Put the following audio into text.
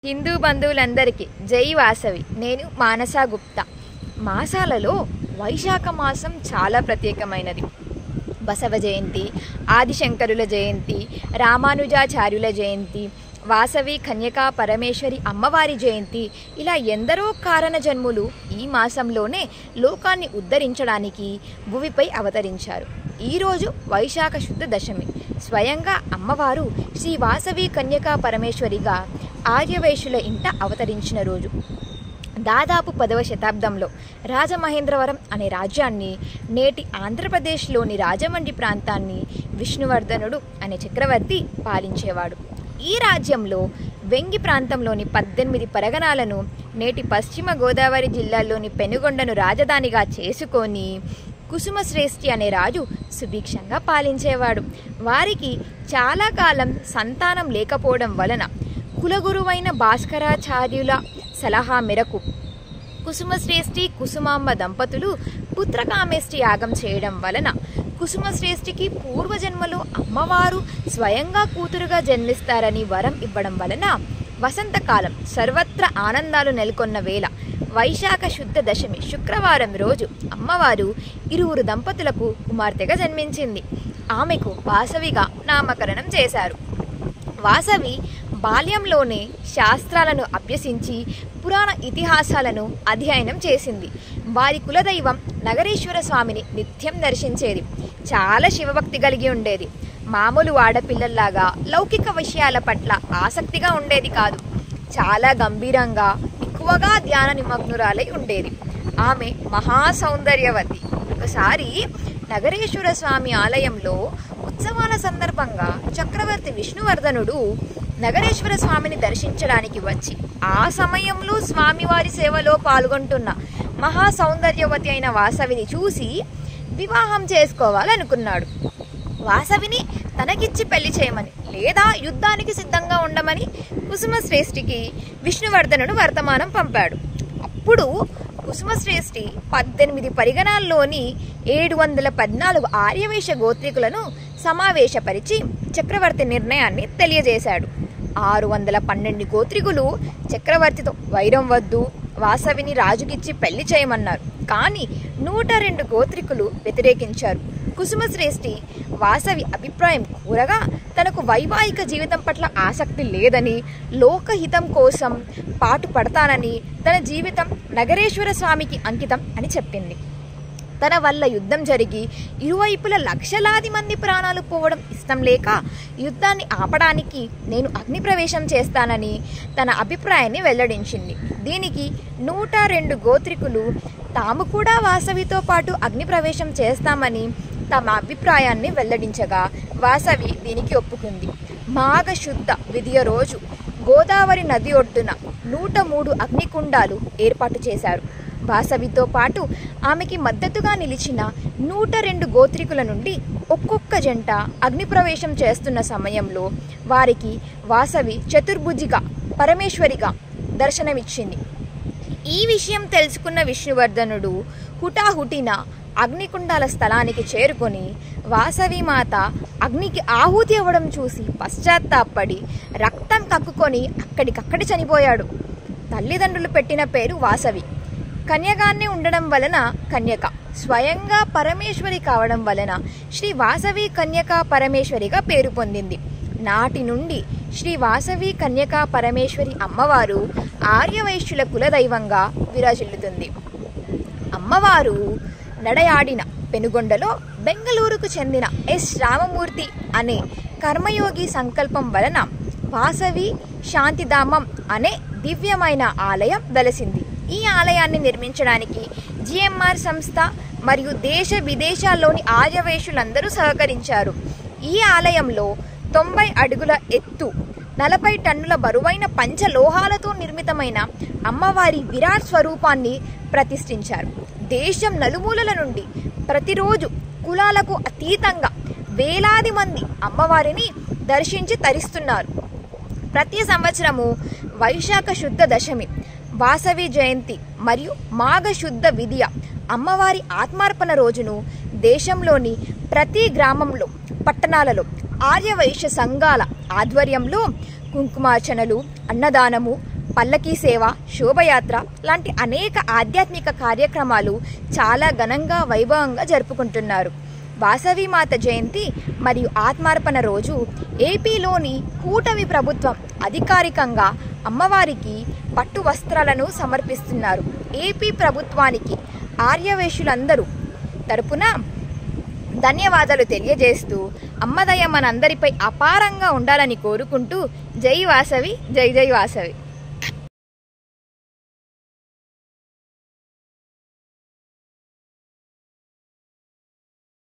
హిందూ బంధువులందరికీ జై వాసవి. నేను మానసా గుప్తా. మాసాలలో వైశాఖ మాసం చాలా ప్రత్యేకమైనది. బసవ జయంతి, ఆదిశంకరుల జయంతి, రామానుజాచార్యుల జయంతి, వాసవి కన్యకా పరమేశ్వరి అమ్మవారి జయంతి, ఇలా ఎందరో కారణ జన్ములు ఈ మాసంలోనే లోకాన్ని ఉద్ధరించడానికి భూమిపై అవతరించారు. ఈరోజు వైశాఖ శుద్ధ దశమి. స్వయంగా అమ్మవారు శ్రీ వాసవి కన్యకా పరమేశ్వరిగా ఆర్యవైశ్యుల ఇంట అవతరించిన రోజు. దాదాపు 10వ శతాబ్దంలో రాజమహేంద్రవరం అనే రాజ్యాన్ని, నేటి ఆంధ్రప్రదేశ్లోని రాజమండ్రి ప్రాంతాన్ని విష్ణువర్ధనుడు అనే చక్రవర్తి పాలించేవాడు. ఈ రాజ్యంలో వెంగి ప్రాంతంలోని 18 పరగణాలను, నేటి పశ్చిమ గోదావరి జిల్లాలోని పెనుగొండను రాజధానిగా చేసుకొని కుసుమశ్రేష్ఠి అనే రాజు సుభిక్షంగా పాలించేవాడు. వారికి చాలా కాలం సంతానం లేకపోవడం వలన కులగురువైన భాస్కరాచార్యుల సలహా మేరకు కుసుమశ్రేష్ఠి, కుసుమాంబ దంపతులు పుత్రకామేష్టి యాగం చేయడం వలన కుసుమశ్రేష్ఠికి పూర్వజన్మలో అమ్మవారు స్వయంగా కూతురుగా జన్మిస్తారని వరం ఇవ్వడం వలన వసంతకాలం సర్వత్రా ఆనందాలు నెలకొన్న వేళ వైశాఖ శుద్ధ దశమి శుక్రవారం రోజు అమ్మవారు 2 దంపతులకు కుమార్తెగా జన్మించింది. ఆమెకు వాసవిగా నామకరణం చేశారు. వాసవి బాల్యంలోనే శాస్త్రాలను అభ్యసించి పురాణ ఇతిహాసాలను అధ్యయనం చేసింది. వారి కులదైవం నగరేశ్వర స్వామిని నిత్యం దర్శించేది. చాలా శివభక్తి కలిగి ఉండేది. మామూలు ఆడపిల్లల్లాగా లౌకిక విషయాల పట్ల ఆసక్తిగా ఉండేది కాదు. చాలా గంభీరంగా, ఎక్కువగా ధ్యాన నిమగ్నురాలై ఉండేది. ఆమె మహాసౌందర్యవతి. ఒకసారి నగరేశ్వర స్వామి ఆలయంలో ఉత్సవాల సందర్భంగా చక్రవర్తి విష్ణువర్ధనుడు నగరేశ్వర స్వామిని దర్శించడానికి వచ్చి ఆ సమయంలో స్వామివారి సేవలో పాల్గొంటున్న మహాసౌందర్యవతి అయిన వాసవిని చూసి వివాహం చేసుకోవాలనుకున్నాడు. వాసవిని తనకిచ్చి పెళ్లి చేయమని, లేదా యుద్ధానికి సిద్ధంగా ఉండమని కుసుమశ్రేష్ఠికి విష్ణువర్ధనుడు వర్తమానం పంపాడు. అప్పుడు కుసుమశ్రేష్ఠి 18 పరిగణాల్లోని 714 ఆర్యవైశ్య గోత్రికులను సమావేశపరిచి చక్రవర్తి నిర్ణయాన్ని తెలియజేశాడు. 612 గోత్రికులు చక్రవర్తితో వైరం వద్దు, వాసవిని రాజుకిచ్చి పెళ్లి చేయమన్నారు. కానీ 102 గోత్రికులు వ్యతిరేకించారు. కుసుమశ్రేష్ఠి వాసవి అభిప్రాయం కూరగా తనకు వైవాహిక జీవితం పట్ల ఆసక్తి లేదని, లోకహితం కోసం పాటు పడతానని, తన జీవితం నగరేశ్వర స్వామికి అంకితం అని చెప్పింది. తన వల్ల యుద్ధం జరిగి ఇరువైపుల లక్షలాది మంది ప్రాణాలు పోవడం ఇష్టం లేక యుద్ధాన్ని ఆపడానికి నేను అగ్నిప్రవేశం చేస్తానని తన అభిప్రాయాన్ని వెల్లడించింది. దీనికి 102 గోత్రికులు తాము కూడా వాసవితో పాటు అగ్నిప్రవేశం చేస్తామని తమ అభిప్రాయాన్ని వెల్లడించగా వాసవి దీనికి ఒప్పుకుంది. మాఘ శుద్ధ విధియ రోజు గోదావరి నది ఒడ్డున 103 అగ్నికుండాలు ఏర్పాటు చేశారు. వాసవితో పాటు ఆమెకి మద్దతుగా నిలిచిన 102 గోత్రికుల నుండి ఒక్కొక్క జంట అగ్నిప్రవేశం చేస్తున్న సమయంలో వారికి వాసవి చతుర్భుజిగా పరమేశ్వరిగా దర్శనమిచ్చింది. ఈ విషయం తెలుసుకున్న విష్ణువర్ధనుడు హుటాహుటిన అగ్నికుండాల స్థలానికి చేరుకొని వాసవి మాత అగ్నికి ఆహుతి అవ్వడం చూసి పశ్చాత్తాపడి రక్తం కక్కుకొని అక్కడికక్కడి చనిపోయాడు. తల్లిదండ్రులు పెట్టిన పేరు వాసవి. కన్యగానే ఉండడం వలన కన్యక, స్వయంగా పరమేశ్వరి కావడం వలన శ్రీ వాసవి కన్యకా పరమేశ్వరిగా పేరు పొందింది. నాటి నుండి శ్రీ వాసవి కన్యకా పరమేశ్వరి అమ్మవారు ఆర్యవైశ్యుల కులదైవంగా విరాజిల్లుతుంది. అమ్మవారు నడయాడిన పెనుగొండలో బెంగళూరుకు చెందిన ఎస్ రామమూర్తి అనే కర్మయోగి సంకల్పం వలన వాసవి శాంతిధామం అనే దివ్యమైన ఆలయం వెలసింది. ఈ ఆలయాన్ని నిర్మించడానికి జిఎంఆర్ సంస్థ మరియు దేశ విదేశాల్లోని ఆర్యవైశ్యులందరూ సహకరించారు. ఈ ఆలయంలో 90 అడుగుల ఎత్తు, 40 టన్నుల బరువైన పంచలోహాలతో నిర్మితమైన అమ్మవారి విరాట్ స్వరూపాన్ని ప్రతిష్ఠించారు. దేశం నలుమూలల నుండి ప్రతిరోజు కులాలకు అతీతంగా వేలాది మంది అమ్మవారిని దర్శించి తరిస్తున్నారు. ప్రతి సంవత్సరము వైశాఖ శుద్ధ దశమి, వాసవి జయంతి మరియు మాఘ శుద్ధ విధియ అమ్మవారి ఆత్మార్పణ రోజును దేశంలోని ప్రతి గ్రామంలో, పట్టణాలలో ఆర్యవైశ్య సంఘాల ఆధ్వర్యంలో కుంకుమార్చనలు, అన్నదానము, పల్లకీ సేవ, శోభయాత్ర లాంటి అనేక ఆధ్యాత్మిక కార్యక్రమాలు చాలా ఘనంగా వైభవంగా జరుపుకుంటున్నారు. వాసవిమాత జయంతి మరియు ఆత్మార్పణ రోజు ఏపీలోని కూటమి ప్రభుత్వం అధికారికంగా అమ్మవారికి పట్టు వస్త్రాలను సమర్పిస్తున్నారు. ఏపీ ప్రభుత్వానికి ఆర్యవేశులందరూ తరపున ధన్యవాదాలు తెలియజేస్తూ అమ్మదయ్య మనందరిపై అపారంగా ఉండాలని కోరుకుంటూ జై వాసవి, జై జై వాసవి.